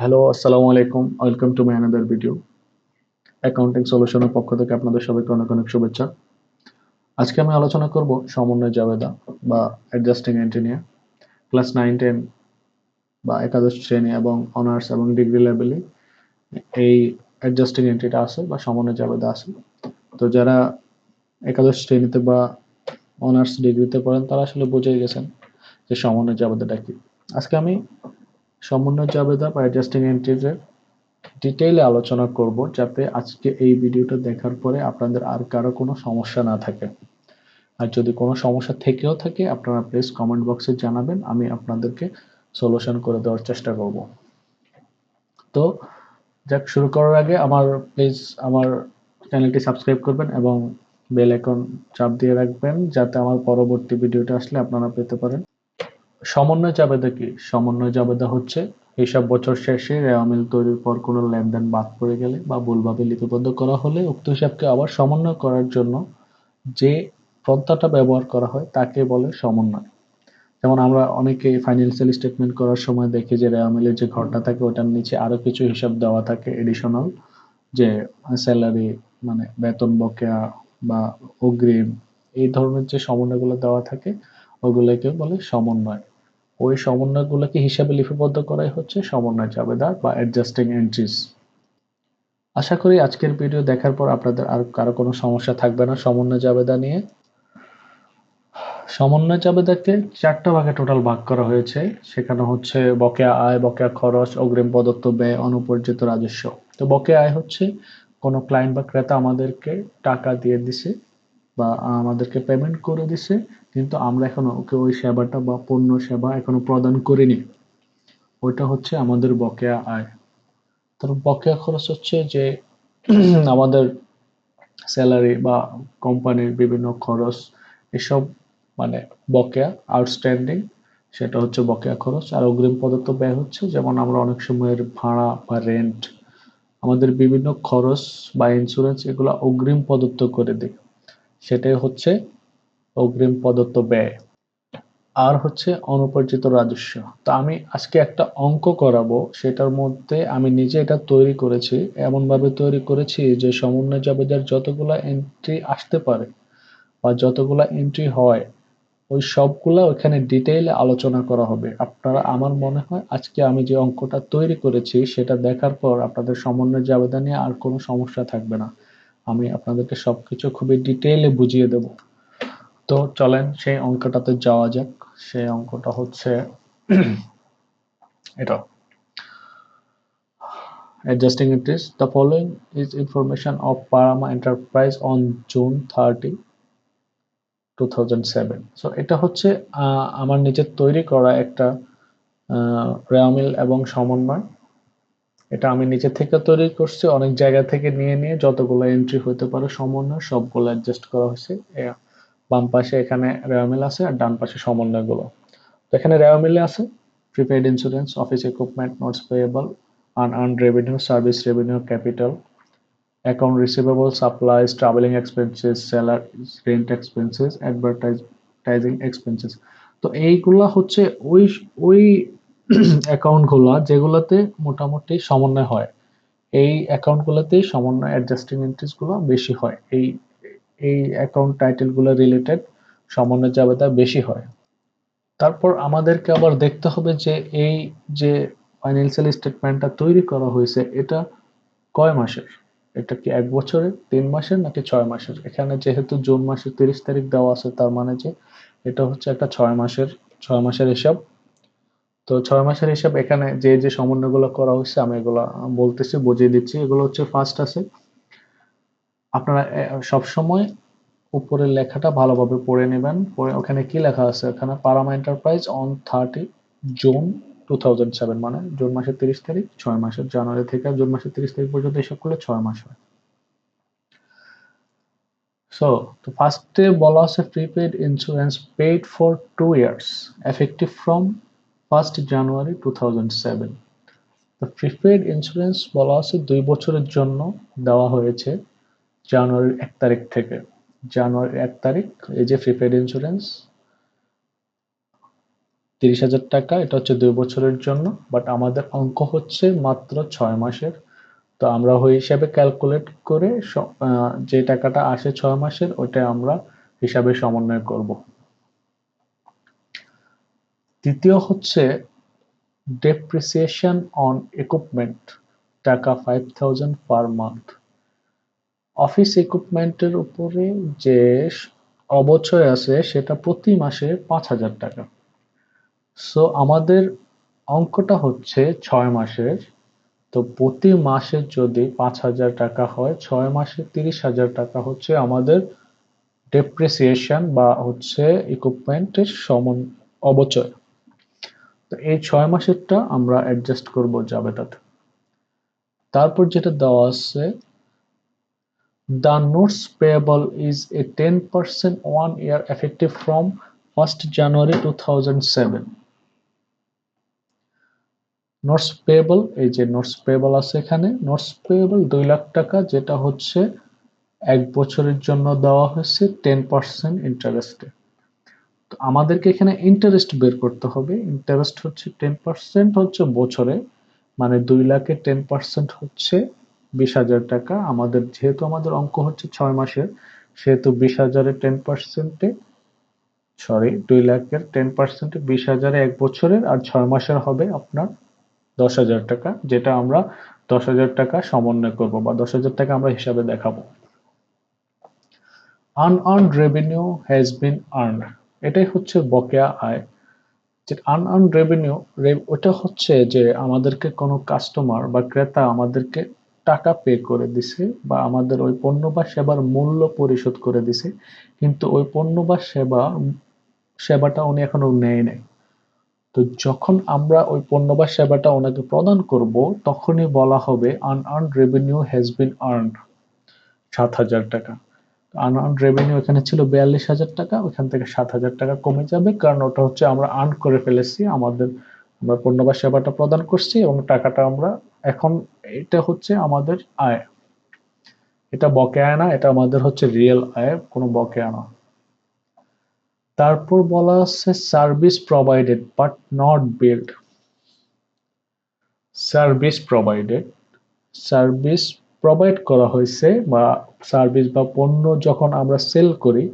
Hello, আসসালামু আলাইকুম। Welcome to my another video. Accounting সলিউশনের পক্ষ থেকে আপনাদের সবাইকে অনেক অনেক শুভেচ্ছা। আজকে আমি আলোচনা করব সমন্বয় জাবেদা বা অ্যাডজাস্টিং এন্ট্রি নিয়ে। ক্লাস 9, 10 বা একাদশ শ্রেণী এবং অনার্স এবং ডিগ্রি লেভেলে এই অ্যাডজাস্টিং এন্ট্রিটা আছে বা সমন্বয় জাবেদা আছে। তো যারা একাদশ শ্রেণীতে বা অনার্স ডিগ্রিতে পড়েন তারা আসলে বুঝেই গেছেন যে সমন্বয় জাবেদাটা কি। আজকে আমি সমন্বয় জাবেদা বা অ্যাডজাস্টিং এন্ট্রির ডিটেইলে আলোচনা করব যাতে আজকে এই ভিডিওটা দেখার পরে আপনাদের আর কারো কোনো সমস্যা না থাকে। আর যদি কোনো সমস্যা থেকেও থাকে আপনারা প্লিজ কমেন্ট বক্সে জানাবেন, আমি আপনাদেরকে সলিউশন করে দেওয়ার চেষ্টা করব। তো যাক, শুরু করার আগে প্লিজ আমার চ্যানেলটি সাবস্ক্রাইব করবেন এবং বেল আইকন চাপ দিয়ে রাখবেন যাতে আমার পরবর্তী ভিডিওটা আসলে আপনারা পেতে পারেন। সমন্বয় জাবেদা কি? সমন্বয় জাবেদা হচ্ছে হিসাব বছর শেষে রেওয়ামিল তৈরির পর কোনো লেনদেন বাদ পড়ে গেলে বা ভুলভাবে লিপিবদ্ধ করা হলে উক্ত হিসাবকে আবার সমন্বয় করার জন্য যে পন্থাটা ব্যবহার করা হয় তাকে বলে সমন্বয়। যেমন আমরা অনেকে ফাইন্যান্সিয়াল স্টেটমেন্ট করার সময় দেখি যে রেওয়ামিলের যে ঘরটা থাকে ওটার নিচে আরো কিছু হিসাব দেওয়া থাকে এডিশনাল, যে স্যালারি মানে বেতন বকেয়া বা অগ্রিম, এই ধরনের যে সমন্বয়গুলো দেওয়া থাকে ওগুলোকে বলে সমন্বয়। ওই সমন্বয়গুলোকে হিসাবে লিপিবদ্ধ করাই হচ্ছে সমন্বয় জাবেদা বা অ্যাডজাস্টিং এন্ট্রিজ। আশা করি আজকের ভিডিও দেখার পর আপনাদের আর কারো কোনো সমস্যা থাকবে না সমন্বয় জাবেদা নিয়ে। সমন্বয় জাবেদাকে চারটা ভাগে টোটাল ভাগ করা হয়েছে। সেখানে হচ্ছে বকেয়া আয়, বকেয়া খরচ, অগ্রিম প্রদত্ত ব্যয়, অনুপর্যিত রাজস্ব। তো বকেয়া আয় হচ্ছে কোনো ক্লায়েন্ট বা ক্রেতা আমাদেরকে টাকা দিয়ে দিছে বা আমাদেরকে পেমেন্ট করে দিছে, কিন্তু আমরা এখনো ওকে ওই সেবাটা বা পণ্য সেবা এখনো প্রদান করিনি, ওইটা হচ্ছে আমাদের বকেয়া আয়। তারপর বকেয়া খরচ হচ্ছে যে আমাদের স্যালারি বা কোম্পানির বিভিন্ন খরচ, এসব মানে বকেয়া আউটস্ট্যান্ডিং, সেটা হচ্ছে বকেয়া খরচ। আর অগ্রিম প্রদত্ত ব্যয় হচ্ছে যেমন আমরা অনেক সময়ের ভাড়া বা রেন্ট, আমাদের বিভিন্ন খরচ বা ইন্স্যুরেন্স এগুলো অগ্রিম প্রদত্ত করে দিই, সেটাই হচ্ছে অগ্রিম প্রদত্ত ব্যয়। আর হচ্ছে অনুপার্জিত রাজস্ব। তো আমি আজকে একটা অঙ্ক করাবো, সেটার মধ্যে আমি নিজে এটা তৈরি করেছি, এমন ভাবে তৈরি করেছি যে সমন্বয় জাবেদার যতগুলা এন্ট্রি আসতে পারে বা যতগুলা এন্ট্রি হয় ওই সবগুলা ওখানে ডিটেইলে আলোচনা করা হবে। আপনারা, আমার মনে হয় আজকে আমি যে অঙ্কটা তৈরি করেছি সেটা দেখার পর আপনাদের সমন্বয় জাবেদা নিয়ে আর কোনো সমস্যা থাকবে না। আমি আপনাদেরকে সবকিছু খুবই ডিটেইলে বুঝিয়ে দেব। তো চলেন সেই অঙ্কটাতে যাওয়া যাক। সেই অঙ্কটা হচ্ছে এটা। Adjusting entries. The following is information of Parama Enterprise on June 30, 2007. So এটা হচ্ছে আমার নিজের তৈরি করা একটা রেওয়ামিল এবং সমন্বয়। এটা আমি নিজে থেকে তৈরি করছি, অনেক জায়গা থেকে নিয়ে নিয়ে যতগুলো এন্ট্রি হতে পারে সমন্বয় সবগুলো অ্যাডজাস্ট করা হয়েছে। বাম পাশে এখানে রেওয়ামিল আছে আর ডান পাশে সমন্বয়গুলো। তো এখানে রেওয়ামিলে আছে prepaid insurance, office equipment, notes payable, unearned revenue, service revenue, capital, account receivable, supplies, traveling expenses, salaries, rent expenses, advertising expenses. তো এইগুলা হচ্ছে ওই ওই অ্যাকাউন্ট গুলা যেগুলাতে মোটামুটি সমন্বয় হয়, এই অ্যাকাউন্ট গুলাতেই সমন্বয় অ্যাডজাস্টিং এন্ট্রিজ গুলো বেশি হয়। এই এই অ্যাকাউন্ট টাইটেল গুলো রিলেটেড সমন্বয় জাবেদা বেশি হয়। তারপর আমাদেরকে আবার দেখতে হবে যে এই যে ফাইন্যান্সিয়াল স্টেটমেন্টটা তৈরি করা হয়েছে এটা কয় মাসের, এটা কি 1 বছরের, 3 মাসের নাকি 6 মাসের। এখানে যেহেতু জুন মাসের 30 তারিখ দেওয়া আছে তার মানে যে এটা হচ্ছে একটা 6 মাসের হিসাব। তো 6 মাসের হিসাব এখানে যে যে সমন্বয়গুলো করা হয়েছে আমি এগুলো বলতেছি, বুঝিয়ে দিচ্ছি। এগুলো হচ্ছে ফার্স্ট আছে, আপনারা সবসময় উপরের লেখাটা ভালোভাবে পড়ে নেবেন। পরে ওখানে কি লেখা আছে, ওখানে পারামা এন্টারপ্রাইজ অন 30 জুন 2007, মানে জুন মাসের 30 তারিখ, 6 মাসের, জানুয়ারি থেকে জুন মাসের 30 তারিখ পর্যন্ত হিসাব করলে 6 মাস হয়। সো তো ফার্স্টে বলা আছে prepaid insurance paid for 2 years effective from 1 জানুয়ারি 2007। তো প্রিপেইড ইন্স্যুরেন্স বলা আছে 2 বছরের জন্য দেওয়া হয়েছে জানুয়ারির 1 তারিখ থেকে। জানুয়ারির 1 তারিখ এই যে প্রিপেইড ইন্স্যুরেন্স 30,000 টাকা, এটা হচ্ছে 2 বছরের জন্য, বাট আমাদের অঙ্ক হচ্ছে মাত্র 6 মাসের। তো আমরা ওই হিসাবে ক্যালকুলেট করে যে টাকাটা আসে 6 মাসের ওটা আমরা হিসাবে সমন্বয় করব। দ্বিতীয় হচ্ছে ডেপ্রিসিয়েশন অন ইকুইপমেন্ট, টাকা 5,000 পার মান্থ। অফিস ইকুইপমেন্টের উপরে যে অবচয় আছে সেটা প্রতি মাসে 5,000 টাকা। সো আমাদের অঙ্কটা হচ্ছে 6 মাসের। তো প্রতি মাসে যদি 5,000 টাকা হয়, 6 মাসে 30,000 টাকা হচ্ছে আমাদের ডেপ্রিসিয়েশন বা হচ্ছে ইকুইপমেন্টের অবচয়। তো এই 6 মাসেরটা আমরা অ্যাডজাস্ট করব জাবেদাতে। তারপর যেটা দেওয়া আছে, the notes payable is a 10% 1 year effective from 1st January 2007. Notes payable, এই যে নোটস পেয়েবল আছে এখানে, নোটস পেয়েবল 2 লাখ টাকা, যেটা হচ্ছে 1 বছরের জন্য দেওয়া হয়েছে 10% ইন্টারেস্টে। তো আমাদেরকে এখানে ইন্টারেস্ট বের করতে হবে। ইন্টারেস্ট হচ্ছে 10% হচ্ছে বছরে, মানে 2 লাখের 10% হচ্ছে 20,000 টাকা। যেহেতু আমাদের অঙ্ক হচ্ছে 6 মাসের, সেহেতু 20,000-এর 10%-এ, সরি 2 লাখের 10%-এ 20,000-এ 1 বছরের, আর 6 মাসের হবে আপনার 10,000 টাকা, যেটা আমরা 10,000 টাকা সমন্বয় করব বা 10,000 টাকা আমরা হিসাবে দেখাবো। Unearned revenue has been earned, এটাই হচ্ছে বকেয়া আয়। যে আনআর্নড রেভিনিউ, ওটা হচ্ছে যে আমাদেরকে কোনো কাস্টমার বা ক্রেতা আমাদেরকে টাকা পে করে দিছে বা আমাদের ওই পণ্য বা সেবার মূল্য পরিশোধ করে দিছে, কিন্তু ওই পণ্য বা সেবাটা উনি এখনো নেয় নাই। তো যখন আমরা ওই পণ্য বা সেবাটা ওনাকে প্রদান করব, তখনই বলা হবে unearned revenue has been earned 7,000 টাকা। আনআর্নড রেভিনিউ এখানে ছিল 42,000 টাকা, ওখান থেকে 7,000 টাকা কমে যাবে, কারণ ওটা হচ্ছে আমরা আর্ন করে ফেলেছি, আমরা পণ্য বা সেবাটা প্রদান করছি এবং টাকাটা আমরা এখন, এটা হচ্ছে আমাদের আয়। এটা বকেয়া না, এটা আমাদের হচ্ছে রিয়েল আয়, কোনো বকেয়া না। তারপর বলা আছে service provided but not build. Service provided, service provide করা হয়েছে বা সার্ভিস বা পণ্য যখন আমরা সেল করি,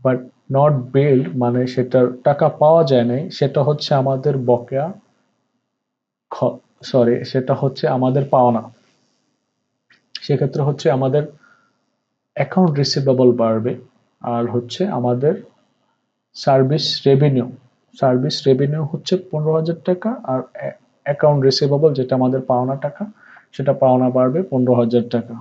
বাট নট বিল্ড মানে সেটার টাকা পাওয়া যায় নাই, সেটা হচ্ছে আমাদের বকেয়া, সরি সেটা হচ্ছে আমাদের পাওনা। সেক্ষেত্রে হচ্ছে আমাদের অ্যাকাউন্ট রিসিভেবল বাড়বে, আর হচ্ছে আমাদের সার্ভিস রেভিনিউ, সার্ভিস রেভিনিউ হচ্ছে 15,000 টাকা, আর অ্যাকাউন্ট রিসিভেবল যেটা আমাদের পাওনা টাকা, সেটা পাওনা বাড়বে 15,000 টাকা।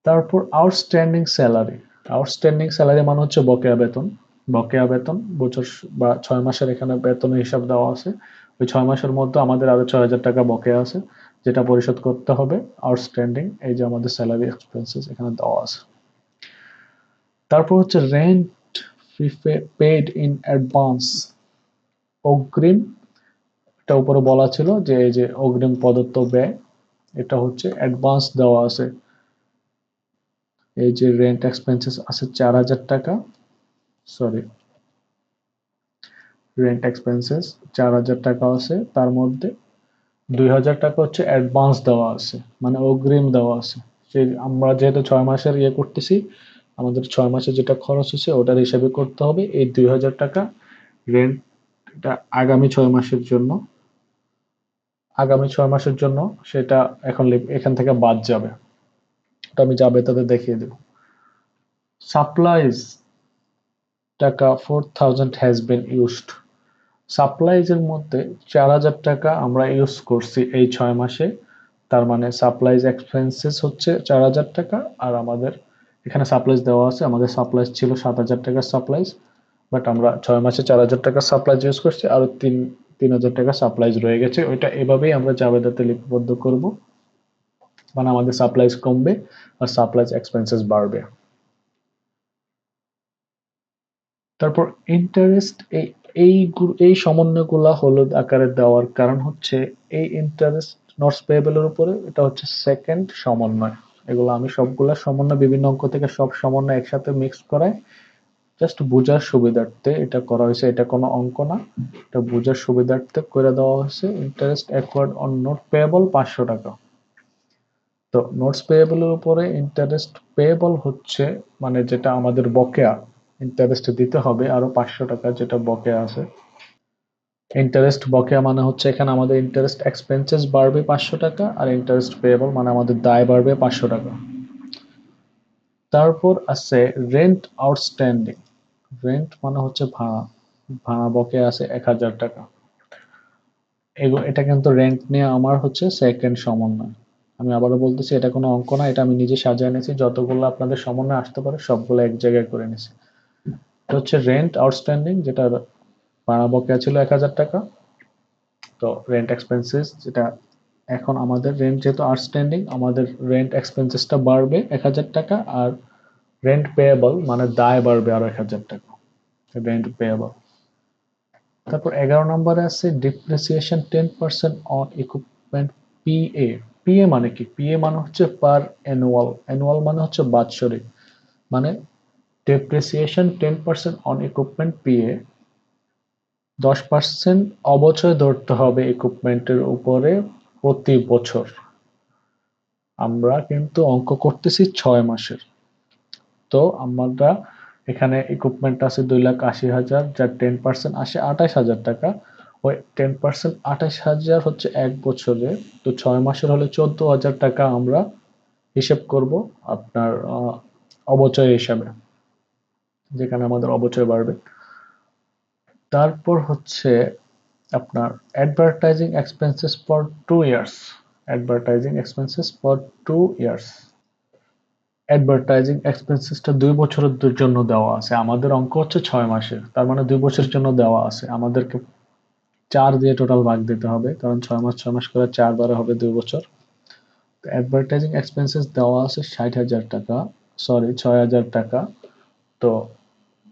তারপর আউটস্ট্যান্ডিং স্যালারি, আউটস্ট্যান্ডিং স্যালারি মানে হচ্ছে বকেয়া বেতন। বকেয়া বেতন বছর বা 6 মাসের এখানে বেতনের হিসাব দেওয়া আছে। ওই 6 মাসের মধ্যে আমাদের আরো 6,000 টাকা বকেয়া আছে, যেটা পরিশোধ করতে হবে। আউটস্ট্যান্ডিং, এই যে আমাদের স্যালারি এক্সপেন্সেস এখানে দেওয়া আছে। তারপর হচ্ছে রেন্ট পেড ইন অ্যাডভান্স, অগ্রিম, এটা উপরে বলা ছিল যে এই যে অগ্রিম প্রদত্ত ব্যয়, এটা হচ্ছে অ্যাডভান্স দেওয়া আছে। এই যে রেন্ট এক্সপেন্সেস আছে 4,000 টাকা, সরি রেন্ট এক্সপেন্সেস 4,000 টাকা আছে, তার মধ্যে 2,000 টাকা হচ্ছে অ্যাডভান্স দেওয়া আছে, মানে অগ্রিম দেওয়া আছে। সেই আমরা যেহেতু 6 মাসের ইয়ে করতেছি, আমাদের 6 মাসে যেটা খরচ হচ্ছে ওটার হিসাবে করতে হবে। এই 2,000 টাকা রেন্ট, এটা আগামী 6 মাসের জন্য, আগামী 6 মাসের জন্য সেটা এখান থেকে বাদ যাবে, ওটা আমি যাবে তাদের দেখিয়ে দেব। সাপ্লাইজ, টাকা 4,000 হ্যাজ বিন ইউজড। সাপ্লাইজের মধ্যে 4,000 টাকা আমরা ইউজ করছি এই 6 মাসে, তার মানে সাপ্লাইজ এক্সপেন্সেস হচ্ছে 4,000 টাকা। আর আমাদের এখানে সাপ্লাইজ দেওয়া আছে, আমাদের সাপ্লাইজ ছিল 7,000 টাকার সাপ্লাইজ, বাট আমরা 6 মাসে 4,000 টাকার সাপ্লাইজ ইউজ করছি, আরো 3,000 টাকা সাপ্লাইজ রয়ে গেছে। ওইটা এভাবেই আমরা জাবেদাতে লিপিবদ্ধ করব, মানে আমাদের সাপ্লাইজ কমবে আর সাপ্লাইজ এক্সপেন্সেস বাড়বে। তারপর ইন্টারেস্ট, এই সমন্বয়গুলা হলুদ আকারে দেওয়ার কারণ হচ্ছে এই ইন্টারেস্ট নোটস পেয়েবলের উপরে, এটা হচ্ছে সেকেন্ড সমন্বয়। এগুলো আমি সবগুলা সমন্বয়, বিভিন্ন অঙ্ক থেকে সব সমন্বয় একসাথে মিক্স করাই জাস্ট বোঝার সুবিধার্থে এটা করা হয়েছে, এটা কোনো অঙ্ক না, এটা বোঝার সুবিধার্থে করে দেওয়া হয়েছে। Interest acquired on note payable 500 টাকা। তো নোটস পেয়েবলের উপরে ইন্টারেস্ট পেয়েবল হচ্ছে মানে যেটা আমাদের বকেয়া, ইন্টারেস্ট দিতে হবে আরো 500 টাকা যেটা বকেয়া আছে। ইন্টারেস্ট বকেয়া মানে হচ্ছে এখানে আমাদের ইন্টারেস্ট এক্সপেন্সেস বাড়বে 500 টাকা, আর ইন্টারেস্ট পেয়েবল মানে আমাদের দায় বাড়বে 500 টাকা। তারপর আছে রেন্ট আউটস্ট্যান্ডিং। রেন্ট মানে হচ্ছে ভাড়া, ভাড়া বকেয়া আছে 1000 টাকা। এটা কিন্তু রেন্ট নিয়ে আমার হচ্ছে সেকেন্ড সমন্বয়। আমি আবারও বলতেছি, এটা কোনো অঙ্ক না, এটা আমি নিজে সাজিয়ে এনেছি, যতগুলো আপনাদের সমন্বয় আসতে পারে সবগুলো এক জায়গায় করে নিয়েছি। এটা হচ্ছে রেন্ট আউটস্ট্যান্ডিং, যেটা ভাড়া বকেয়া ছিল 1000 টাকা। তো রেন্ট এক্সপেন্সেস যেটা এখন আমাদের রেন্ট যেহেতু আউটস্ট্যান্ডিং, আমাদের রেন্ট এক্সপেন্সেসটা বাড়বে 1000 টাকা, আর রেন্ট পেয়েবল মানে দায় বাড়বে আরো 1000 টাকা। Rent payable. তারপর 11 নম্বরে আছে depreciation 10% on equipment PA. PA মানে কি? পিএ মানে হচ্ছে পার অ্যানুয়াল, অ্যানুয়াল মানে হচ্ছে বাৎসরিক, মানে ডিপ্রিসিয়েশন 10% অন ইকুইপমেন্ট পিএ, 10% অবচয় ধরতে হবে ইকুইপমেন্টের উপরে প্রতি বছর। আমরা কিন্তু অঙ্ক করতেছি 6 মাসের। তো আমরা এখানে ইকুইপমেন্ট আছে 2,80,000, যার 10% আসে 28,000 টাকা। ওই 10% 28,000 হচ্ছে 1 বছরে, তো 6 মাসের হলে 14,000 টাকা আমরা হিসেব করব আপনার অবচয় হিসাবে, যেখানে আমাদের অবচয় বাড়বে। তারপর হচ্ছে আপনার advertising expenses for 2 years. Advertising expenses for 2 years. Advertising এক্সপেন্সেসটা 2 বছরের জন্য দেওয়া আছে। আমাদের অঙ্ক হচ্ছে 6 মাসের, তার মানে 2 বছরের জন্য দেওয়া আছে। আমাদেরকে 4 দিয়ে টোটাল ভাগ দিতে হবে, কারণ 6 মাস করে 4 দ্বারা হবে 2 বছর। অ্যাডভার্টাইজিং এক্সপেন্সেস দেওয়া আছে 60,000 টাকা, সরি 6,000 টাকা। তো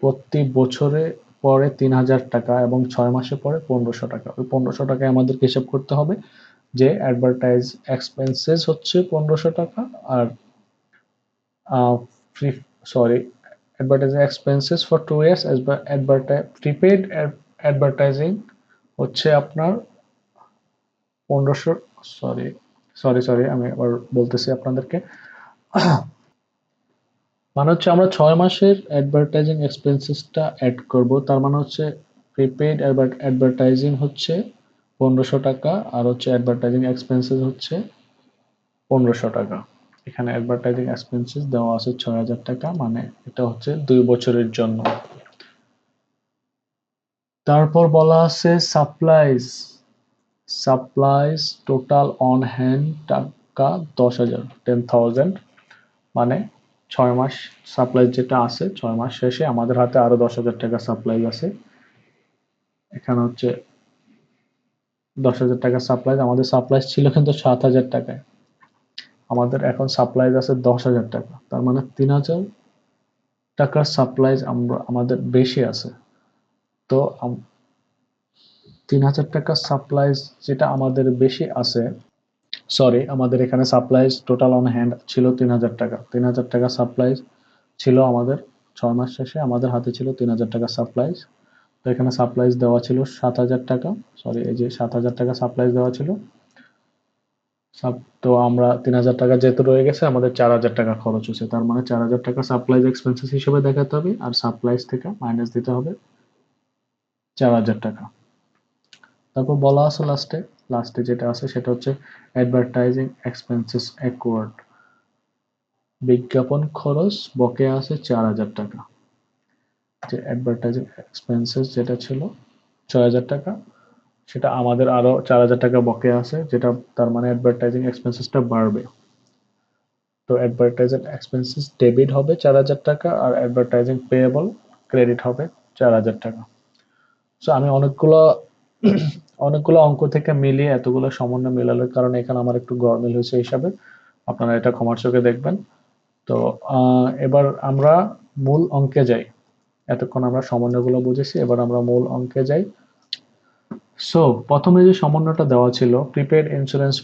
প্রতি বছরে পরে 3,000 টাকা এবং 6 মাসে পরে 1,500 টাকা। ওই 1,500 টাকায় আমাদেরকে হিসাব করতে হবে যে অ্যাডভার্টাইজ এক্সপেন্সেস হচ্ছে 1,500 টাকা, আর advertising expenses for 2 years as prepaid advertising হচ্ছে আপনার 1500, সরি সরি সরি আমি আবার বলতেছি আপনাদেরকে, মানে হচ্ছে আমরা 6 মাসের অ্যাডভার্টাইজিং এক্সপেন্সেসটা অ্যাড করব, তার মানে হচ্ছে প্রিপেইড অ্যাডভার্টাইজিং হচ্ছে 1500 টাকা, আর হচ্ছে অ্যাডভার্টাইজিং এক্সপেন্সেস হচ্ছে 1500 টাকা। এখানে অ্যাডভার্টাইজিং এক্সপেন্সেস দেওয়া আছে 6,000 টাকা, মানে এটা হচ্ছে 2 বছরের জন্য। তারপর বলা আছে supplies. Supplies total on hand টাকা 10,000, 10,000, মানে 6 মাস সাপ্লাইজ যেটা আছে, 6 মাস শেষে আমাদের হাতে আরো 10,000 টাকা সাপ্লাইজ আছে। এখানে হচ্ছে 10,000 টাকা সাপ্লাইজ, আমাদের সাপ্লাইজ ছিল কিন্তু 7,000 টাকায়, আমাদের এখন সাপ্লাইজ আছে 10,000 টাকা, তার মানে 3,000 টাকার সাপ্লাইজ আমাদের বেশি আছে। তো 3,000 টাকার সাপ্লাইজ যেটা আমাদের বেশি আছে, সরি আমাদের এখানে সাপ্লাইজ টোটাল অন হ্যান্ড ছিল 3,000 টাকা। 3,000 টাকা সাপ্লাইজ ছিল আমাদের 6 মাস শেষে, আমাদের হাতে ছিল 3,000 টাকা সাপ্লাইজ। তো এখানে সাপ্লাইজ দেওয়া ছিল 7,000 টাকা, সরি এই যে 7,000 টাকা সাপ্লাইজ দেওয়া ছিল। তো আমরা 3,000 টাকা যেহেতু রয়ে গেছে, আমাদের 4,000 টাকা খরচ হচ্ছে, তার মানে 4,000 টাকা সাপ্লাইজ এক্সপেন্সেস হিসেবে দেখাতে হবে, আর সাপ্লাইজ থেকে মাইনাস দিতে হবে 4,000 টাকা। তারপর বলা আছে লাস্টে, লাস্টে যেটা আছে সেটা হচ্ছে অ্যাডভার্টাইজিং এক্সপেন্সেস অ্যাকোয়ার্ড। বিজ্ঞাপন খরচ বকেয়া আছে 4,000 টাকা। যে অ্যাডভার্টাইজিং এক্সপেন্সেস যেটা ছিল 6,000 টাকা, সেটা আমাদের আরো 4,000 টাকা বকেয়া আছে, যেটা তার মানে অ্যাডভার্টাইজিং এক্সপেন্সেসটা বাড়বে। তো অ্যাডভার্টাইজিং এক্সপেন্সেস ডেবিট হবে 4,000 টাকা, আর অ্যাডভার্টাইজিং পেয়েবল ক্রেডিট হবে 4,000 টাকা। সো আমি অনেকগুলো অঙ্ক থেকে মিলিয়ে এতগুলো সমন্বয় মেলানোর কারণে এখানে আমার একটু গরমিল হয়েছে হিসাবে, আপনারা এটা ক্ষমার চোখে দেখবেন। তো এবার আমরা মূল অঙ্কে যাই। এতক্ষণ আমরা সমন্বয়গুলো বুঝেছি, এবার আমরা মূল অঙ্কে যাই। সো প্রথমে যে সমন্বয়টা দেওয়া ছিল, prepaid insurance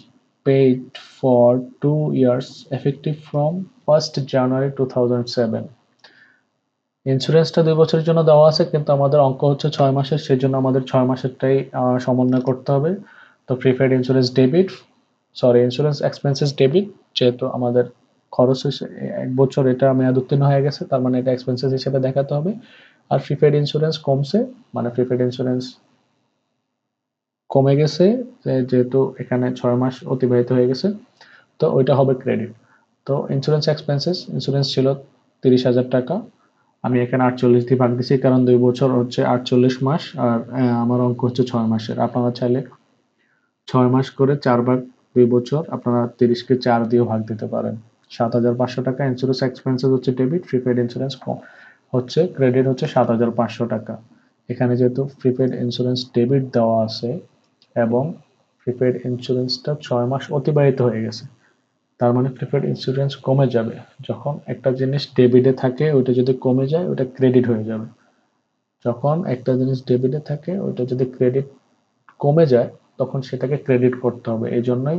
paid for 2 years effective from 1st January 2007, ইন্স্যুরেন্সটা 2 বছরের জন্য দেওয়া আছে, কিন্তু আমাদের অঙ্ক হচ্ছে 6 মাসের, সেজন্য আমাদের 6 মাসেরটাই সমন্বয় করতে হবে। তো prepaid insurance debit, sorry insurance expenses debit, যেহেতু আমাদের খরচ হচ্ছে 1 বছর, এটা মেয়াদ উত্তীর্ণ হয়ে গেছে, তার মানে এটা এক্সপেন্সেস হিসেবে দেখাতে হবে। আর প্রিপেইড ইন্স্যুরেন্স কমছে, মানে প্রিপেইড ইন্স্যুরেন্স কমে গেছে, যেহেতু এখানে 6 মাস অতিবাহিত হয়ে গেছে, তো ওইটা হবে ক্রেডিট। তো ইন্স্যুরেন্স এক্সপেন্সেস, ইন্স্যুরেন্স ছিল 30,000 টাকা, আমি এখানে 48 দিয়ে ভাগ দিছি, কারণ 2 বছর হচ্ছে 48 মাস, আর আমার অঙ্ক হচ্ছে 6 মাসের। আপনারা চাইলে 6 মাস করে 4 ভাগ 2 বছর, আপনারা 30 কে 4 দিয়েও ভাগ দিতে পারেন। 7,500 টাকা ইন্স্যুরেন্স এক্সপেন্সেস হচ্ছে ডেবিট, প্রিপেইড ইন্স্যুরেন্স হচ্ছে ক্রেডিট হচ্ছে 7,500 টাকা। এখানে যেহেতু প্রিপেইড ইন্স্যুরেন্স ডেবিট দেওয়া আছে এবং প্রিপেইড ইন্স্যুরেন্সটা 6 মাস অতিবাহিত হয়ে গেছে, তার মানে প্রিপেইড ইন্স্যুরেন্স কমে যাবে। যখন একটা জিনিস ডেবিটে থাকে ওইটা যদি কমে যায় ওটা ক্রেডিট হয়ে যাবে। যখন একটা জিনিস ডেবিটে থাকে ওইটা যদি ক্রেডিট কমে যায় তখন সেটাকে ক্রেডিট করতে হবে। এই জন্যই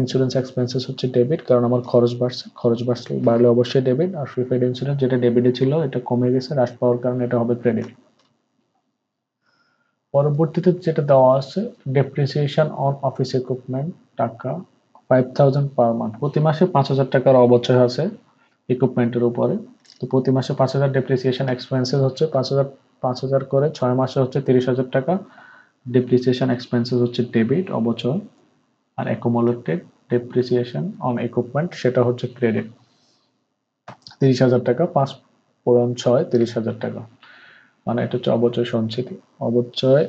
ইন্স্যুরেন্স এক্সপেন্সেস হচ্ছে ডেবিট, কারণ আমার খরচ বাড়ছে, খরচ বাড়লে অবশ্যই ডেবিট। আর প্রিপেইড ইন্স্যুরেন্স যেটা ডেবিটে ছিল এটা কমে গেছে, হ্রাস পাওয়ার কারণে এটা হবে ক্রেডিট। পরবর্তীতে যেটা দেওয়া আছে, ডেপ্রিসিয়েশন অন অফিস ইকুইপমেন্ট টাকা 5,000 পার মান্থ, প্রতি মাসে 5,000 টাকার অবচয় আছে ইকুইপমেন্টের উপরে। তো প্রতি মাসে 5,000 ডেপ্রিসিয়েশন এক্সপেন্সেস হচ্ছে 5,000 করে 6 মাসে হচ্ছে 30,000 টাকা। ডেপ্রিসিয়েশন এক্সপেন্সেস হচ্ছে ডেবিট, অবচয়। আর অ্যাকুমুলেটেড ডেপ্রিসিয়েশন অন ইকুইপমেন্ট সেটা হচ্ছে ক্রেডিট, 30,000 টাকা, 5 পূরণ 6 30,000 টাকা, মানে এটা হচ্ছে অবচয় সঞ্চিতি। অবচয়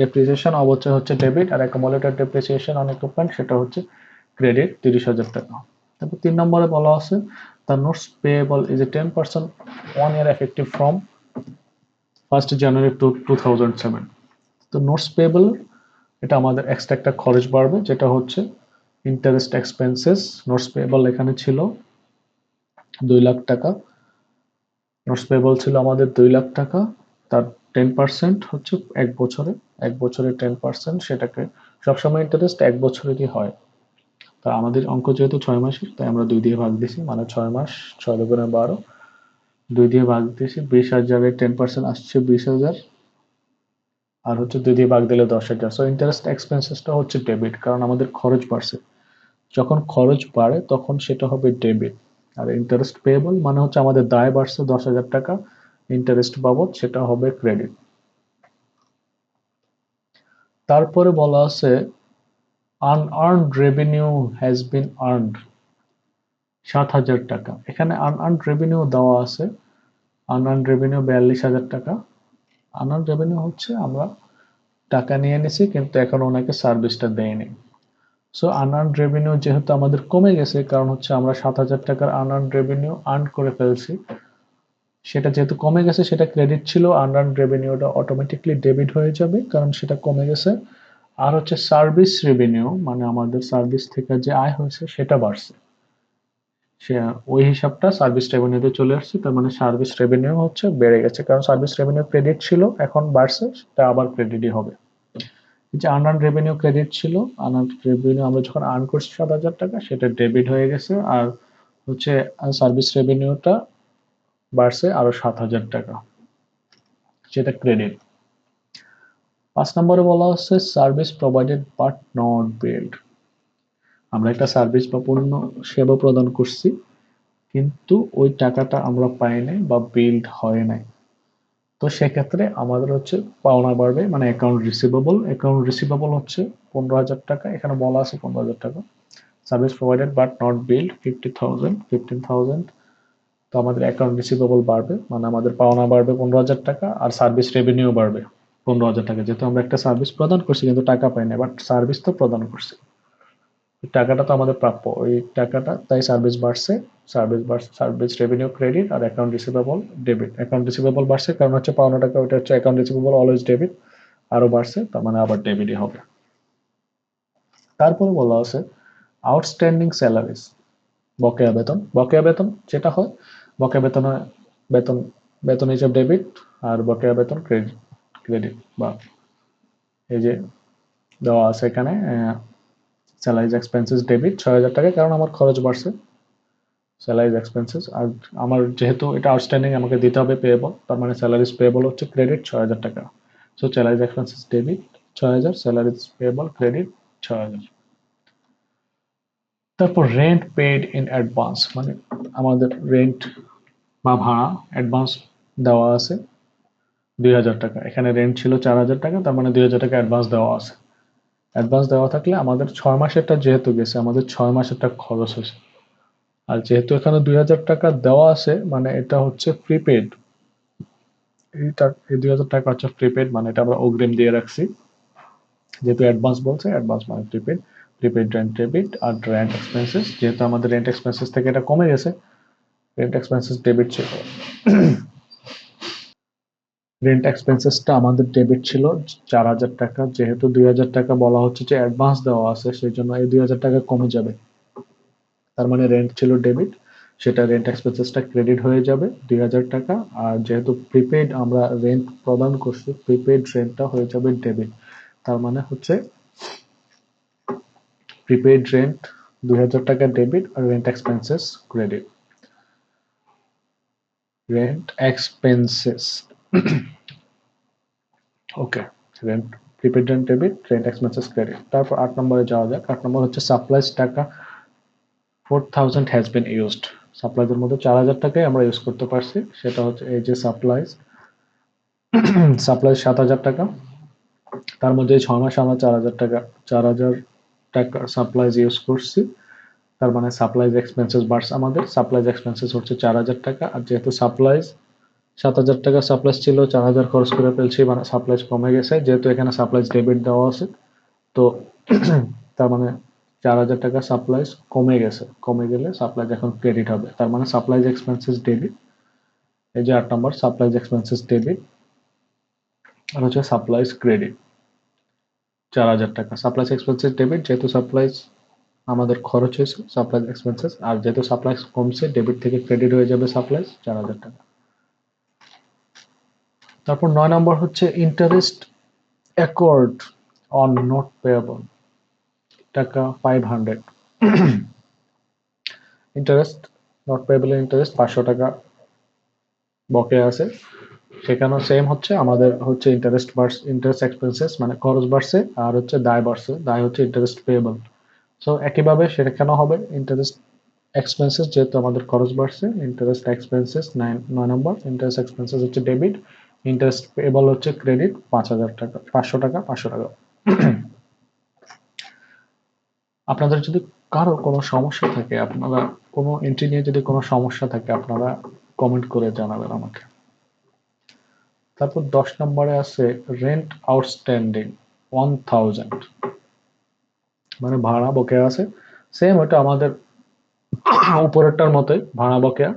ডেপ্রিসিয়েশন অবচয় হচ্ছে ডেবিট, আর অ্যাকুমুলেটেড ডেপ্রিসিয়েশন অন ইকুইপমেন্ট সেটা হচ্ছে ক্রেডিট, 30,000 টাকা। তারপর 3 নম্বরে বলা আছে the notes payable is a 10% 1 year effective from 1st January 2007। তো নোটস পেয়েবল এটা আমাদের এক্সট্রা একটা খরচ বাড়বে, যেটা হচ্ছে ইন্টারেস্ট এক্সপেন্সেস। নোটস পেয়েবল এখানে ছিল 2 লাখ টাকা, নোটস পেয়েবল ছিল আমাদের 2 লাখ টাকা, তার 10% হচ্ছে 1 বছরে 10%, সেটাকে সবসময় ইন্টারেস্ট 1 বছরেরই হয়। তা আমাদের অঙ্ক যেহেতু 6 মাসের, তাই আমরা 2 দিয়ে ভাগ দিছি, মানে 6 মাস, 6 দুগুণে 12, 2 দিয়ে ভাগ দিয়েছি, 20,000 এর 10% আসছে 20,000, আর হচ্ছে 2 দিয়ে ভাগ দিলে 10,000। সো ইন্টারেস্ট এক্সপেন্সেসটা হচ্ছে ডেবিট, কারণ আমাদের খরচ বাড়ছে। যখন খরচ বাড়ে তখন সেটা হবে ডেবিট। আর ইন্টারেস্ট পেয়েবল মানে হচ্ছে আমাদের দায় বাড়ছে 10,000 টাকা ইন্টারেস্ট বাবদ, সেটা হবে ক্রেডিট। তারপরে বলা আছে unearned revenue has been earned 7,000 টাকা। এখানে আনআর্নড রেভিনিউ দেওয়া আছে, আনআর্নড রেভিনিউ 42,000 টাকা। আনআর্নড রেভিনিউ হচ্ছে আমরা টাকা নিয়ে নিছি কিন্তু এখন ওনাকে সার্ভিসটা দেয়নি। সো আনআর্নড রেভিনিউ যেহেতু আমাদের কমে গেছে, কারণ হচ্ছে আমরা 7,000 টাকার আনআর্নড রেভিনিউ আর্ন করে ফেলছি, সেটা যেহেতু কমে গেছে, সেটা ক্রেডিট ছিল, আনআর্নড রেভিনিউটা অটোমেটিকলি ডেবিট হয়ে যাবে কারণ সেটা কমে গেছে। আর হচ্ছে সার্ভিস রেভিনিউ, মানে আমাদের সার্ভিস থেকে যে আয় হয়েছে সেটা বাড়ছে, সে ওই হিসাবটা সার্ভিস রেভিনিউতে চলে আসছে, তার মানে সার্ভিস রেভিনিউ হচ্ছে বেড়ে গেছে, কারণ সার্ভিস রেভিনিউ ক্রেডিট ছিল এখন বাড়ছে, সেটা আবার ক্রেডিটই হবে। যে আনআর্নড রেভিনিউ ক্রেডিট ছিল, আনআর্নড রেভিনিউ আমরা যখন আর্ন করছি 7,000 টাকা সেটা ডেবিট হয়ে গেছে, আর হচ্ছে সার্ভিস রেভিনিউটা বাড়ছে আরো 7,000 টাকা, সেটা ক্রেডিট। 5 নম্বরে বলা হচ্ছে service provided but not build. আমরা একটা সার্ভিস বা পণ্য সেবা প্রদান করছি কিন্তু ওই টাকাটা আমরা পাই নাই বা বিল্ড হয় নাই, তো সেক্ষেত্রে আমাদের হচ্ছে পাওনা বাড়বে, মানে অ্যাকাউন্ট রিসিভেবল হচ্ছে 15,000 টাকা, এখানে বলা আছে 15,000 টাকা। Service provided but not build 15,000, তো আমাদের অ্যাকাউন্ট রিসিভেবল বাড়বে, মানে আমাদের পাওনা বাড়বে 15,000 টাকা, আর সার্ভিস রেভিনিউ বাড়বে 15,000 টাকা, যেহেতু আমরা একটা সার্ভিস প্রদান করছি কিন্তু টাকা পাই না, বাট সার্ভিস তো প্রদান করছি, টাকাটা তো আমাদের প্রাপ্য, ওই টাকাটা, তাই সার্ভিস বাড়ছে। সার্ভিস রেভিনিউ ক্রেডিট, আর account receivable debit. Account receivable বাড়ছে কারণ হচ্ছে পাওনা টাকা, ওটা হচ্ছে অ্যাকাউন্ট রিসিভেবল অলওয়েজ ডেবিট, আরো বাড়ছে তার মানে আবার ডেবিটই হবে। তারপরে বলা আছে আউটস্ট্যান্ডিং স্যালারিজ, বকেয়া বেতন যেটা হয়, বকেয়া বেতন বেতন বেতন হিসাব ডেবিট, আর বকেয়া বেতন ক্রেডিট বা এই যে দেওয়া আছে এখানে স্যালারিজ এক্সপেন্সেস ডেবিট 6,000 টাকা, কারণ আমার খরচ বাড়ছে, স্যালারিজ এক্সপেন্সেস। আর আমার যেহেতু এটা আউটস্ট্যান্ডিং আমাকে দিতে হবে পেয়েবল, তার মানে স্যালারিজ পেয়েবল হচ্ছে ক্রেডিট 6,000 টাকা। So salaries expenses debit 6,000, salaries payable credit 6,000। তারপর রেন্ট পেড ইন অ্যাডভান্স, মানে আমাদের রেন্ট বা ভাড়া অ্যাডভান্স দেওয়া আছে 2,000 টাকা। এখানে রেন্ট ছিল 4,000 টাকা, তার মানে 2,000 টাকা অ্যাডভান্স দেওয়া আছে। অ্যাডভান্স দেওয়া থাকলে আমাদের 6 মাসেরটা যেহেতু গেছে, আমাদের 6 মাসেরটা খরচ হয়েছে। আর যেহেতু এখানে 2,000 টাকা দেওয়া আছে, মানে এটা হচ্ছে প্রিপেড। এই 2,000 টাকা হচ্ছে প্রিপেড, মানে এটা আমরা অগ্রিম দিয়ে রাখছি। যেহেতু অ্যাডভান্স বলছে, অ্যাডভান্স মানে প্রিপেড। প্রিপেড রেন্ট ডেবিট আর রেন্ট এক্সপেন্সেস, যেহেতু আমাদের রেন্ট এক্সপেন্সেস থেকে এটা কমে গেছে, রেন্ট এক্সপেন্সেস ডেবিট ছিল। রেন্ট এক্সপেন্সেসটা আমাদের ডেবিট ছিল 4,000 টাকা। যেহেতু 2,000 টাকা বলা হচ্ছে যে অ্যাডভান্স দেওয়া আছে, সেই জন্য এই 2,000 টাকা কমে যাবে। তার মানে রেন্ট ছিল ডেবিট, সেটা রেন্ট এক্সপেন্সেসটা ক্রেডিট হয়ে যাবে 2,000 টাকা। আর যেহেতু প্রিপেড আমরা রেন্ট প্রদান করছি, প্রিপেড রেন্টটা হয়ে যাবে ডেবিট। তার মানে হচ্ছে প্রিপেড রেন্ট 2,000 টাকা ডেবিট আর rent expenses credit. Rent expenses okay, rent prepaid rent debit, rent expenses credit. তারপর 8 নম্বরে যাওয়া যাক। 8 নম্বর হচ্ছে সাপ্লাইজ টাকা 4,000 হ্যাজ বিন ইউজড। সাপ্লাইজের মধ্যে 4,000 টাকাই আমরা ইউজ করতে পারছি। সেটা হচ্ছে এই যে সাপ্লাইজ 7,000 টাকা। তার মধ্যে 6 মাসে আমরা 4,000 টাকা সাপ্লাইজ ইউজ করছি। তার মানে সাপ্লাইজ এক্সপেন্সেস বাড়ছে আমাদের। সাপ্লাইজ এক্সপেন্সেস হচ্ছে 4,000 টাকা। আর যেহেতু সাপ্লাইজ 7,000 টাকা সাপ্লাইজ ছিল, 4,000 খরচ করে ফেলছি, মানে সাপ্লাইজ কমে গেছে। যেহেতু এখানে সাপ্লাইজ ডেবিট দেওয়া আছে, তো তার মানে 4,000 টাকা সাপ্লাইজ কমে গেছে। কমে গেলে সাপ্লাইজ এখন ক্রেডিট হবে। তার মানে সাপ্লাইজ এক্সপেন্সেস ডেবিট। এই যে 8 নম্বর, সাপ্লাইজ এক্সপেন্সেস ডেবিট আর হচ্ছে সাপ্লাইজ ক্রেডিট 4,000 টাকা। সাপ্লাইজ এক্সপেন্সেস ডেবিট, যেহেতু সাপ্লাইজ আমাদের খরচ হয়েছে, সাপ্লাইজ এক্সপেন্সেস। আর যেহেতু সাপ্লাইজ কমছে, ডেবিট থেকে ক্রেডিট হয়ে যাবে সাপ্লাইজ 4,000 টাকা। তারপর 9 নম্বর হচ্ছে interest accord on not payable টাকা 500। ইন্টারেস্ট নট পেয়েবল ইন্টারেস্ট 500 টাকা বকেয়া আছে। সেখানেও সেম হচ্ছে, আমাদের হচ্ছে ইন্টারেস্ট বাড়ছে, ইন্টারেস্ট এক্সপেন্সেস মানে খরচ বাড়ছে, আর হচ্ছে দায় বাড়ছে। দায় হচ্ছে ইন্টারেস্ট পেয়েবল। সো একইভাবে সেখানেও হবে ইন্টারেস্ট এক্সপেন্সেস, যেহেতু আমাদের খরচ বাড়ছে। ইন্টারেস্ট এক্সপেন্সেস 9 নম্বর, ইন্টারেস্ট এক্সপেন্সেস হচ্ছে ডেবিট, ইন্টারেস্ট পেয়েবল হচ্ছে ক্রেডিট 5,000 টাকা, 500 টাকা, 500 টাকা। আপনাদের যদি কারো কোনো সমস্যা থাকে, আপনারা কোনো এন্ট্রি নিয়ে যদি কোনো সমস্যা থাকে, আপনারা কমেন্ট করে জানাবেন আমাকে। তারপর 10 নম্বরে আছে রেন্ট আউটস্ট্যান্ডিং 1,000, মানে ভাড়া বকেয়া আছে। সেম ওটা আমাদের উপরেরটার মতোই, ভাড়া বকেয়া,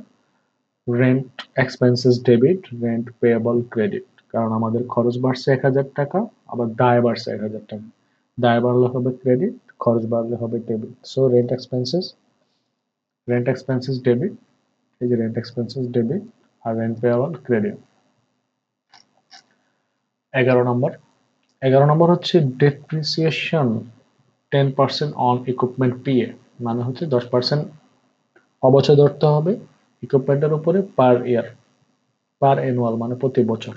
rent expenses debit, rent payable credit. কারণ আমাদের খরচ বাড়ছে 1,000 টাকা, আবার দায় বাড়ছে 1,000 টাকা। দায় বাড়লে হবে ক্রেডিট, খরচ বাড়লে হবে debit. So rent expenses debit, এই যে রেন্ট এক্সপেন্সেস ডেবিট আর রেন্ট পেয়েবল ক্রেডিট। 11 নম্বর, 11 নম্বর হচ্ছে ডেপ্রিসিয়েশন 10% অন ইকুইপমেন্ট পিএ, মানে হচ্ছে 10% অবচয় ধরতে হবে ইকুইপমেন্টের উপরে পার ইয়ার, পার অ্যানুয়াল, মানে প্রতি বছর।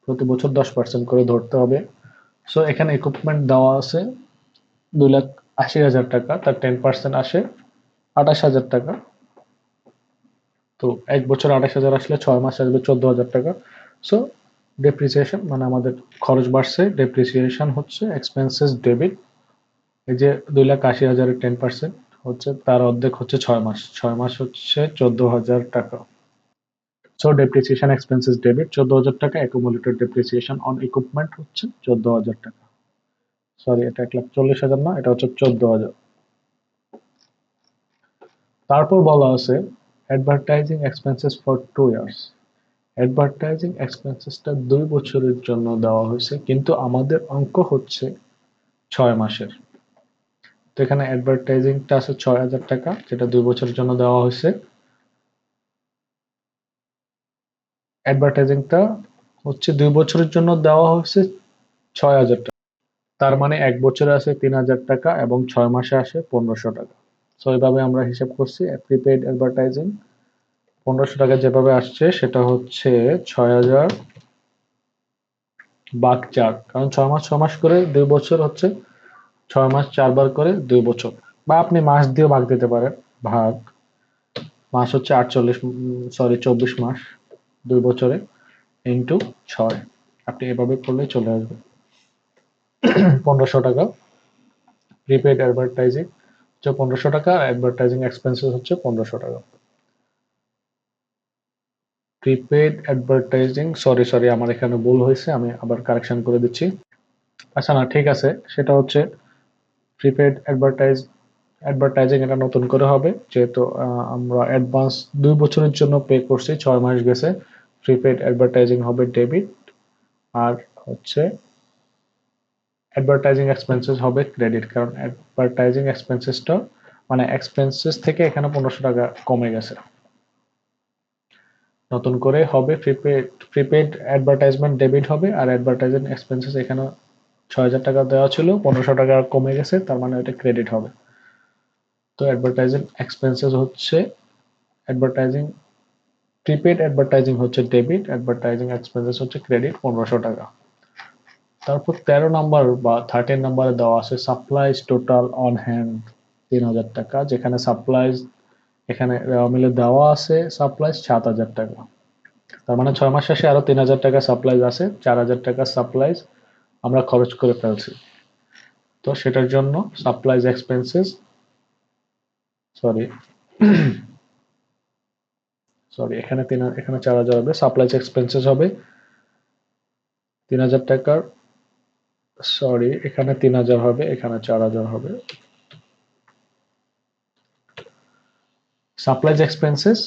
প্রতি বছর 10% করে ধরতে হবে। সো এখানে ইকুইপমেন্ট দেওয়া আছে 2,80,000 টাকা, তার 10% আসে 28,000 টাকা। তো এক বছর 28,000 আসলে 6 মাস আসবে 14,000 টাকা। সো ডেপ্রিসিয়েশন মানে আমাদের খরচ বাড়ছে, ডেপ্রিসিয়েশন হচ্ছে এক্সপেন্সেস ডেবিট। এই যে 2,80,000-এর 10% হচ্ছে, তার অর্ধেক হচ্ছে 6 মাস। 6 মাস হচ্ছে 14,000 টাকা। সো ডেপ্রিসিয়েশন এক্সপেন্সেস ডেবিট 14,000 টাকা, অ্যাকুমুলেটেড ডেপ্রিসিয়েশন অন ইকুইপমেন্ট হচ্ছে 14,000 টাকা। সরি, এটা 1,40,000 না, এটা হচ্ছে 14,000। তারপর বলা আছে advertising expenses for 2 years. Advertising এক্সপেন্সেসটা 2 বছরের জন্য দেওয়া হয়েছে, কিন্তু আমাদের অঙ্ক হচ্ছে 6 মাসের। তো এখানে অ্যাডভার্টাইজিংটা আছে 6,000 টাকা, যেটা 2 বছরের জন্য দেওয়া হয়েছে। অ্যাডভার্টাইজিংটা হচ্ছে 2 বছরের জন্য দেওয়া হয়েছে 6,000 টাকা। তার মানে 1 বছরে আসে 3,000 টাকা এবং 6 মাসে আসে 1,500 টাকা। সো এইভাবে আমরা হিসাব করছি। প্রিপেইড অ্যাডভার্টাইজিং 1500 টাকা যেভাবে আসছে সেটা হচ্ছে 6000 ভাগ 4, কারণ 6 মাস 6 মাস করে 2 বছর হচ্ছে 6 মাস 4 বার করে 2 বছর, বা আপনি মাস দিয়েও ভাগ দিতে পারেন। ভাগ মাস হচ্ছে 24 মাস 2 বছরে ইন্টু 6, আপনি এভাবে করলে চলে আসবে 1500 টাকা। প্রিপেইড অ্যাডভার্টাইজিং হচ্ছে 1500 টাকা, অ্যাডভার্টাইজিং এক্সপেন্সেস হচ্ছে 1500 টাকা। প্রিপেইড অ্যাডভার্টাইজিং, সরি আমার এখানে ভুল হয়েছে, আমি আবার কারেকশন করে দিচ্ছি। আচ্ছা না, ঠিক আছে, সেটা হচ্ছে প্রিপেইড অ্যাডভার্টাইজিং, এটা নতুন করে হবে, যেহেতু আমরা অ্যাডভান্স 2 বছরের জন্য পে করছি, 6 মাস গেছে। প্রিপেইড অ্যাডভার্টাইজিং হবে ডেবিট, আর হচ্ছে অ্যাডভার্টাইজিং এক্সপেন্সেস হবে ক্রেডিট, কারণ অ্যাডভার্টাইজিং এক্সপেন্সেসটা মানে এক্সপেন্সেস থেকে এখানে 1500 টাকা কমে গেছে। নতুন করে হবে প্রিপেইড অ্যাডভার্টাইজমেন্ট ডেবিট হবে, আর অ্যাডভার্টাইজিং এক্সপেন্সেস এখানে 6000 টাকা দেওয়া ছিল, 1500 টাকা কমে গেছে, তার মানে ওটা ক্রেডিট হবে। তো অ্যাডভার্টাইজিং এক্সপেন্সেস হচ্ছে অ্যাডভার্টাইজিং প্রিপেইড অ্যাডভার্টাইজিং হচ্ছে ডেবিট, অ্যাডভার্টাইজিং এক্সপেন্সেস হচ্ছে ক্রেডিট 1500 টাকা। তারপর 13 নাম্বার বা 13 নাম্বারে দেওয়া আছে সাপ্লাইজ টোটাল অন হ্যান্ড 3000 টাকা, যেখানে সাপ্লাইজ এখানে মিলে দেওয়া আছে সাপ্লাইজ 7000 টাকা। তার মানে 6 মাস শেষে আরো 3000 টাকা সাপ্লাইজ আছে, 4000 টাকা সাপ্লাইজ আমরা খরচ করে ফেলছি। তো সেটার জন্য সাপ্লাইজ এক্সপেন্সেস, সরি এখানে এখানে 4000 হবে, সাপ্লাইজ এক্সপেন্সেস হবে 3000 টাকার, এখানে 3000 হবে, এখানে 4000 হবে। সাপ্লাইজ এক্সপেন্সেস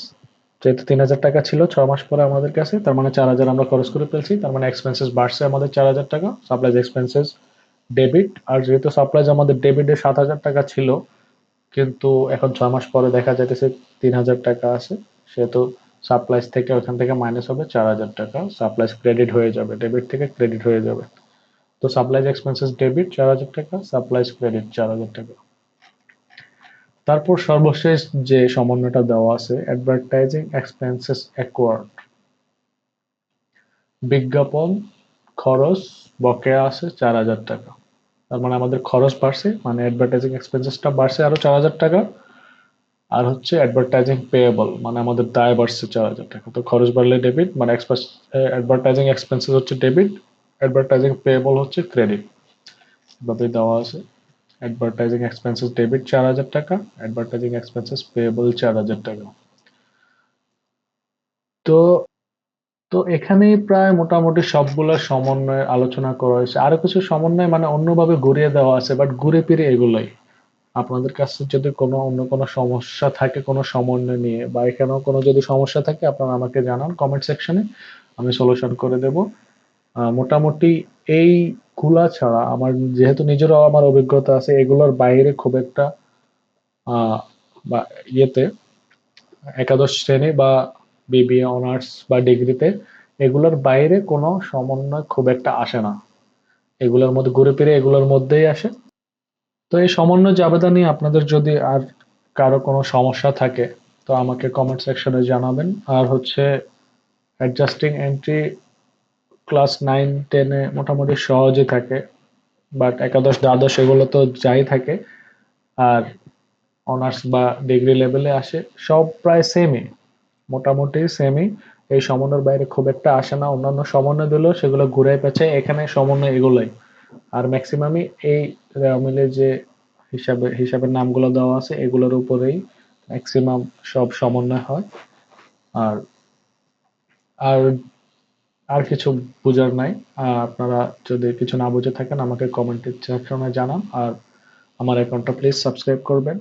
যেহেতু 3000 টাকা ছিল 6 মাস পরে আমাদের কাছে, তার মানে 4000 আমরা খরচ করে ফেলছি, তার মানে এক্সপেন্সেস বাড়ছে আমাদের 4000 টাকা, সাপ্লাইজ এক্সপেন্সেস ডেবিট। আর যেহেতু সাপ্লাইজ আমাদের ডেবিটে 7000 টাকা ছিল, কিন্তু এখন 6 মাস পরে দেখা যাইতেছে 3000 টাকা আছে, সেহেতু সাপ্লাইজ থেকে ওখান থেকে মাইনাস হবে 4000 টাকা, সাপ্লাইজ ক্রেডিট হয়ে যাবে, ডেবিট থেকে ক্রেডিট হয়ে যাবে। তো সাপ্লাইজ এক্সপেন্সেস ডেবিট 4000 টাকা, সাপ্লাইজ ক্রেডিট 4000 টাকা। তারপর সর্বশেষ যে সমন্বয়টা দেওয়া আছে অ্যাডভার্টাইজিং এক্সপেন্সেস অ্যাকোয়ার্ড, বিজ্ঞাপন খরচ বকেয়া আছে 4000 টাকা। তার মানে আমাদের খরচ বাড়ছে, মানে অ্যাডভার্টাইজিং এক্সপেন্সেসটা বাড়ছে আরো 4000 টাকা, আর হচ্ছে অ্যাডভার্টাইজিং পেয়েবল মানে আমাদের দায় বাড়ছে 4000 টাকা। তো খরচ বাড়লে ডেবিট, মানে অ্যাডভার্টাইজিং এক্সপেন্সেস হচ্ছে ডেবিট, অ্যাডভার্টাইজিং পেয়েবল হচ্ছে ক্রেডিট, এভাবে দেওয়া আছে। অ্যাডভার্টাইজিং এক্সপেন্সেস ডেবিট 4000 টাকা, অ্যাডভার্টাইজিং এক্সপেন্সেস পেয়েবল 4000 টাকা। তো তো এখানেই প্রায় মোটামুটি সবগুলা সমন্বয় আলোচনা করা হয়েছে, আরো কিছু সমন্বয় মানে অন্যভাবে ঘুরিয়ে দেওয়া আছে, বাট ঘুরে ফিরে এগুলাই। আপনাদের কাছে যদি কোনো অন্য কোনো সমস্যা থাকে কোনো সমন্বয় নিয়ে, বা এখানেও কোনো যদি সমস্যা থাকে আপনারা আমাকে জানান কমেন্ট সেকশনে, আমি সলিউশন করে দেব। মোটামুটি এইগুলা ছাড়া আমার যেহেতু নিজেরও আমার অভিজ্ঞতা আছে, এগুলোর বাইরে খুব একটা আহ, বা ইয়েতে একাদশ শ্রেণী বা বিবিএ অনার্স বা ডিগ্রিতে এগুলোর বাইরে কোনো সমন্বয় খুব একটা আসে না, এগুলোর মধ্যে ঘুরে ফিরে এগুলোর মধ্যেই আসে। তো এই সমন্বয় জাবেদা নিয়ে আপনাদের যদি আর কারো কোনো সমস্যা থাকে তো আমাকে কমেন্ট সেকশনে জানাবেন। আর হচ্ছে অ্যাডজাস্টিং এন্ট্রি ক্লাস 9-10-এ মোটামুটি সহজই থাকে, বাট একাদশ দ্বাদশ এগুলো তো যাই থাকে, আর অনার্স বা ডিগ্রি লেভেলে আসে সব প্রায় সেমই, মোটামুটি সেমই। এই সমন্বয়ের বাইরে খুব একটা আসে না, অন্যান্য সমন্বয় দিলেও সেগুলো ঘুরে পেঁচে, এখানে সমন্বয় এগুলোই। আর ম্যাক্সিমামই এই মিলে যে হিসাবের নামগুলো দেওয়া আছে এগুলোর উপরেই ম্যাক্সিমাম সব সমন্বয় হয়। আর আর আর কিছু বোঝার নাই। আপনারা যদি কিছু না বুঝে থাকেন আমাকে কমেন্ট সেকশনে জানান, আর আমার অ্যাকাউন্টটা প্লিজ সাবস্ক্রাইব করবেন,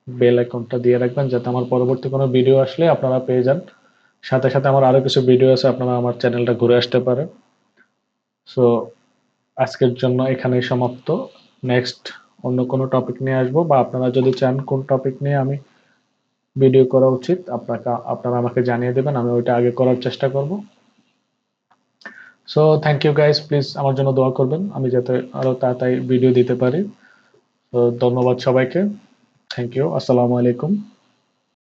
বেল আইকনটা দিয়ে রাখবেন যাতে আমার পরবর্তী কোনো ভিডিও আসলে আপনারা পেয়ে যান। সাথে সাথে আমার আরো কিছু ভিডিও আছে, আপনারা আমার চ্যানেলটা ঘুরে আসতে পারেন। সো আজকের জন্য এখানেই সমাপ্ত। নেক্সট অন্য কোনো টপিক নিয়ে আসবো, বা আপনারা যদি চান কোন টপিক নিয়ে আমি ভিডিও করা উচিত আপনারা আমাকে জানিয়ে দেবেন, আমি ওইটা আগে করার চেষ্টা করব। So thank you guys, please আমার জন্য দোয়া করবেন আমি যাতে আরো তাড়াতাড়ি ভিডিও দিতে পারি। তো ধন্যবাদ সবাইকে। Thank you. আসসালামু আলাইকুম।